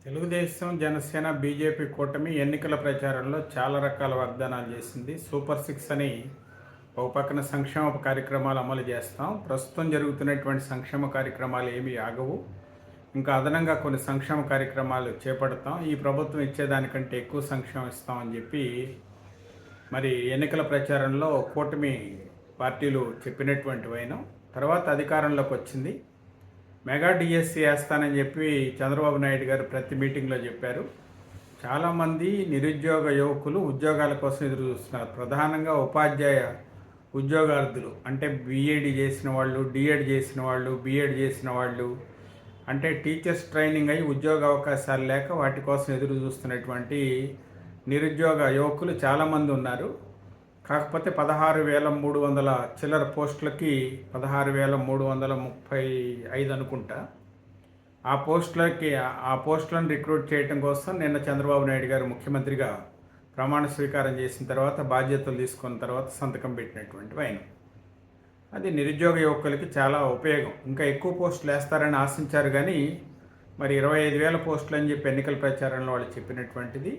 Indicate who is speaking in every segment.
Speaker 1: Telugu Desam, Janasena, BJP కూటమి ఎన్నికల ప్రచారంలో చాలా రకాల వాగ్దానాలు చేసింది. సూపర్ సిక్స్ అని ఒక పక్కన సంక్షేమ కార్యక్రమాలు అమలు చేస్తాం. ప్రస్తుతం జరుగుతున్నటువంటి సంక్షేమ కార్యక్రమాలు ఏమీ ఆగవు. ఇంకా అదనంగా కొన్ని సంక్షేమ కార్యక్రమాలు చేపడతాం. ఈ ప్రభుత్వం ఇచ్చేదానికంటే ఎక్కువ సంక్షేమం ఇస్తామని చెప్పి మరి ఎన్నికల ప్రచారంలో కూటమి పార్టీలు చెప్పినటువంటి వైనం తర్వాత అధికారంలోకి వచ్చింది. మెగా డిఎస్సి వేస్తానని చెప్పి చంద్రబాబు నాయుడు గారు ప్రతి మీటింగ్లో చెప్పారు. చాలామంది నిరుద్యోగ యువకులు ఉద్యోగాల కోసం ఎదురు చూస్తున్నారు. ప్రధానంగా ఉపాధ్యాయ ఉద్యోగార్థులు, అంటే బీఈడి చేసిన వాళ్ళు, డిఎడ్ చేసిన వాళ్ళు, బీఎడ్ చేసిన వాళ్ళు, అంటే టీచర్స్ ట్రైనింగ్ అయ్యి ఉద్యోగ అవకాశాలు లేక వాటి కోసం ఎదురు చూస్తున్నటువంటి నిరుద్యోగ యువకులు చాలామంది ఉన్నారు. కాకపోతే 16,300 చిల్లర పోస్టులకి 16,335 అనుకుంటా ఆ పోస్టులను రిక్రూట్ చేయడం కోసం నిన్న చంద్రబాబు నాయుడు గారు ముఖ్యమంత్రిగా ప్రమాణ స్వీకారం చేసిన తర్వాత బాధ్యతలు తీసుకున్న తర్వాత సంతకం పెట్టినటువంటి ఆయన. అది నిరుద్యోగ యువకులకి చాలా ఉపయోగం. ఇంకా ఎక్కువ పోస్టులు వేస్తారని ఆశించారు, కానీ మరి 25,000 పోస్టులు అని చెప్పి ఎన్నికల ప్రచారంలో వాళ్ళు చెప్పినటువంటిది.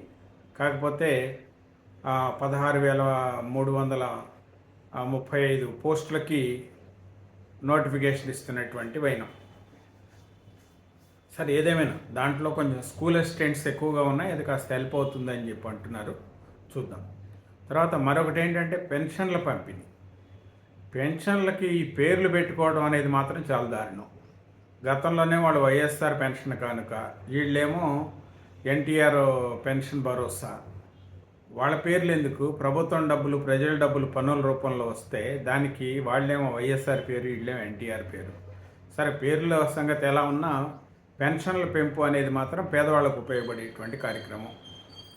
Speaker 1: కాకపోతే 16,335 పోస్టులకి నోటిఫికేషన్ ఇస్తున్నటువంటి వైనం. సరే, ఏదేమైనా దాంట్లో కొంచెం స్కూల్ అసిస్టెంట్స్ ఎక్కువగా ఉన్నాయి, అది కాస్త హెల్ప్ అవుతుందని చెప్పి అంటున్నారు. చూద్దాం. తర్వాత మరొకటి ఏంటంటే పెన్షన్ల పంపిణీ. పెన్షన్లకి ఈ పేర్లు పెట్టుకోవడం అనేది మాత్రం చాలా దారుణం. గతంలోనే వాళ్ళు వైఎస్ఆర్ పెన్షన్ కానుక, వీళ్ళేమో ఎన్టీఆర్ పెన్షన్ భరోసా. వాళ్ళ పేర్లు ఎందుకు? ప్రభుత్వం డబ్బులు, ప్రజల డబ్బులు పన్నుల రూపంలో వస్తే దానికి వాళ్ళేమో వైఎస్ఆర్ పేరు, వీళ్ళేమో ఎన్టీఆర్ పేరు. సరే, పేర్ల సంగతి ఎలా ఉన్నా పెన్షన్ల పెంపు అనేది మాత్రం పేదవాళ్ళకు ఉపయోగపడేటువంటి కార్యక్రమం.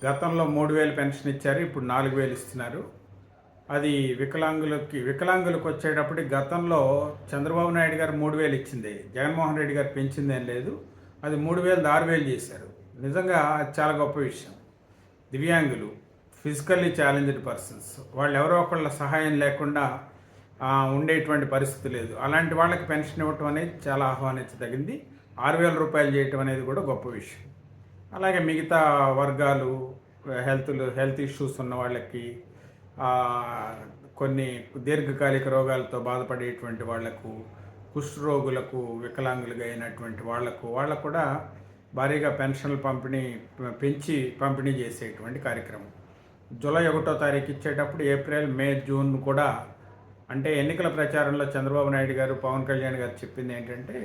Speaker 1: గతంలో 3,000 పెన్షన్ ఇచ్చారు, ఇప్పుడు 4,000 ఇస్తున్నారు. అది వికలాంగులకు వచ్చేటప్పటికి గతంలో చంద్రబాబు నాయుడు గారు 3,000 ఇచ్చింది, జగన్మోహన్ రెడ్డి గారు పెంచిందేం లేదు. అది 3,000 6,000 చేశారు. నిజంగా అది చాలా గొప్ప విషయం. దివ్యాంగులు, ఫిజికల్లీ ఛాలెంజ్డ్ పర్సన్స్, వాళ్ళు ఎవరో ఒకళ్ళ సహాయం లేకుండా ఉండేటువంటి పరిస్థితి లేదు. అలాంటి వాళ్ళకి పెన్షన్ ఇవ్వటం అనేది చాలా ఆహ్వానించదగింది. 6,000 రూపాయలు చేయటం అనేది కూడా గొప్ప విషయం. అలాగే మిగతా వర్గాలు, హెల్త్ ఇష్యూస్ ఉన్న వాళ్ళకి, కొన్ని దీర్ఘకాలిక రోగాలతో బాధపడేటువంటి వాళ్లకు, కుష్ఠరోగులకు, వికలాంగులుగా అయినటువంటి వాళ్ళకు కూడా భారీగా పెన్షన్లు పెంచి పంపిణీ చేసేటువంటి కార్యక్రమం. జూలై 1వ తారీఖు ఇచ్చేటప్పుడు ఏప్రిల్, మే, జూన్ కూడా, అంటే ఎన్నికల ప్రచారంలో చంద్రబాబు నాయుడు గారు, పవన్ కళ్యాణ్ గారు చెప్పింది ఏంటంటే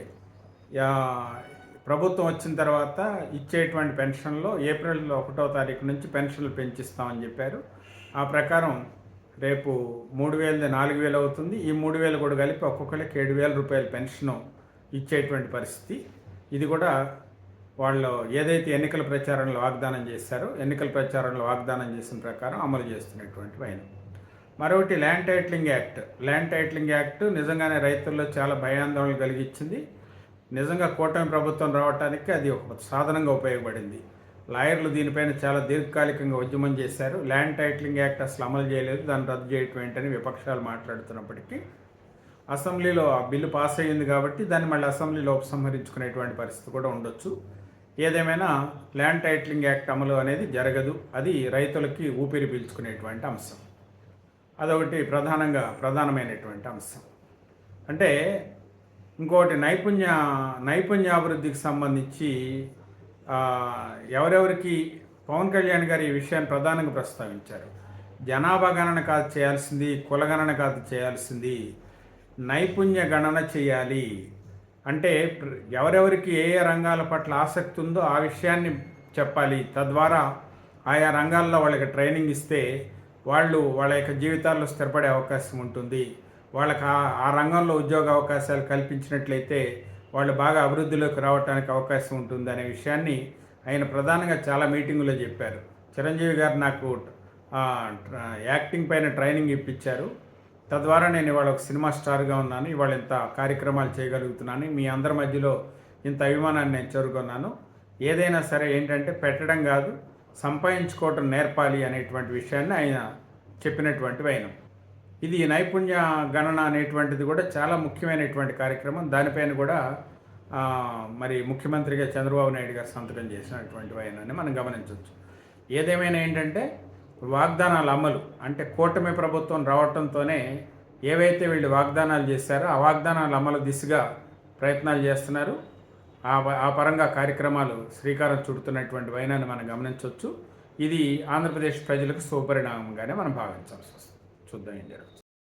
Speaker 1: ప్రభుత్వం వచ్చిన తర్వాత ఇచ్చేటువంటి పెన్షన్లో ఏప్రిల్ 1వ తారీఖు నుంచి పెన్షన్లు పెంచిస్తామని చెప్పారు. ఆ ప్రకారం రేపు 3,000 4,000 అవుతుంది. ఈ 3,000 కూడా కలిపి ఒక్కొక్కరికి 7,000 రూపాయల పెన్షను ఇచ్చేటువంటి పరిస్థితి. ఇది కూడా వాళ్ళు ఏదైతే ఎన్నికల ప్రచారంలో వాగ్దానం చేశారో, ఎన్నికల ప్రచారంలో వాగ్దానం చేసిన ప్రకారం అమలు చేస్తున్నటువంటి వైన. మరొకటి ల్యాండ్ టైటిలింగ్ యాక్ట్ నిజంగానే రైతుల్లో చాలా భయాందోళన కలిగించింది. నిజంగా కూటమి ప్రభుత్వం రావడానికి అది ఒక సాధనంగా ఉపయోగపడింది. లాయర్లు దీనిపైన చాలా దీర్ఘకాలికంగా ఉద్యమం చేశారు. ల్యాండ్ టైటిలింగ్ యాక్ట్ అసలు అమలు చేయలేదు, దాన్ని రద్దు చేయటం ఏంటని విపక్షాలు మాట్లాడుతున్నప్పటికీ అసెంబ్లీలో ఆ బిల్లు పాస్ అయ్యింది కాబట్టి దాన్ని మళ్ళీ అసెంబ్లీలో ఉపసంహరించుకునేటువంటి పరిస్థితి కూడా ఉండొచ్చు. ఏదేమైనా ల్యాండ్ టైటిలింగ్ యాక్ట్ అమలు అనేది జరగదు. అది రైతులకి ఊపిరి పీల్చుకునేటువంటి అంశం. అదొకటి ప్రధానమైనటువంటి అంశం. అంటే ఇంకోటి నైపుణ్యాభివృద్ధికి సంబంధించి ఎవరెవరికి పవన్ కళ్యాణ్ గారు ఈ విషయాన్ని ప్రధానంగా ప్రస్తావించారు. జనాభా గణన కాదు చేయాల్సింది, కులగణన కాదు చేయాల్సింది, నైపుణ్య గణన చేయాలి. అంటే ఎవరెవరికి ఏ రంగాల పట్ల ఆసక్తి ఉందో ఆ విషయాన్ని చెప్పాలి. తద్వారా ఆయా రంగాల్లో వాళ్ళకి ట్రైనింగ్ ఇస్తే వాళ్ళ యొక్క జీవితాల్లో స్థిరపడే అవకాశం ఉంటుంది. వాళ్ళకి ఆ రంగంలో ఉద్యోగ అవకాశాలు కల్పించినట్లయితే వాళ్ళు బాగా అభివృద్ధిలోకి రావడానికి అవకాశం ఉంటుంది అనే విషయాన్ని ఆయన ప్రధానంగా చాలా మీటింగులో చెప్పారు. చిరంజీవి గారు నాకు యాక్టింగ్ పైన ట్రైనింగ్ ఇప్పించారు. తద్వారా నేను ఇవాళ ఒక సినిమా స్టార్గా ఉన్నాను, ఇవాళ ఇంత కార్యక్రమాలు చేయగలుగుతున్నాను, మీ అందరి మధ్యలో ఇంత అభిమానాన్ని నేను చేరుకున్నాను. ఏదైనా సరే ఏంటంటే పెట్టడం కాదు, సంపాదించుకోవటం నేర్పాలి అనేటువంటి విషయాన్ని ఆయన చెప్పినటువంటి వైనం. ఇది నైపుణ్య గణన అనేటువంటిది కూడా చాలా ముఖ్యమైనటువంటి కార్యక్రమం. దానిపైన కూడా మరి ముఖ్యమంత్రిగా చంద్రబాబు నాయుడు గారు సంతకం చేసినటువంటి వైనాన్ని మనం గమనించవచ్చు. ఏదేమైనా ఏంటంటే వాగ్దానాల అమలు అంటే కూటమి ప్రభుత్వం రావడంతోనే ఏవైతే వీళ్ళు వాగ్దానాలు చేశారో ఆ వాగ్దానాల అమలు దిశగా ప్రయత్నాలు చేస్తున్నారు. ఆ పరంగా కార్యక్రమాలు శ్రీకారం చుడుతున్నటువంటి వైనాన్ని మనం గమనించవచ్చు. ఇది ఆంధ్రప్రదేశ్ ప్రజలకు శుభపరిణామంగానే మనం భావించాల్సి వస్తుంది. చూద్దాం ఏం జరుగుతుంది.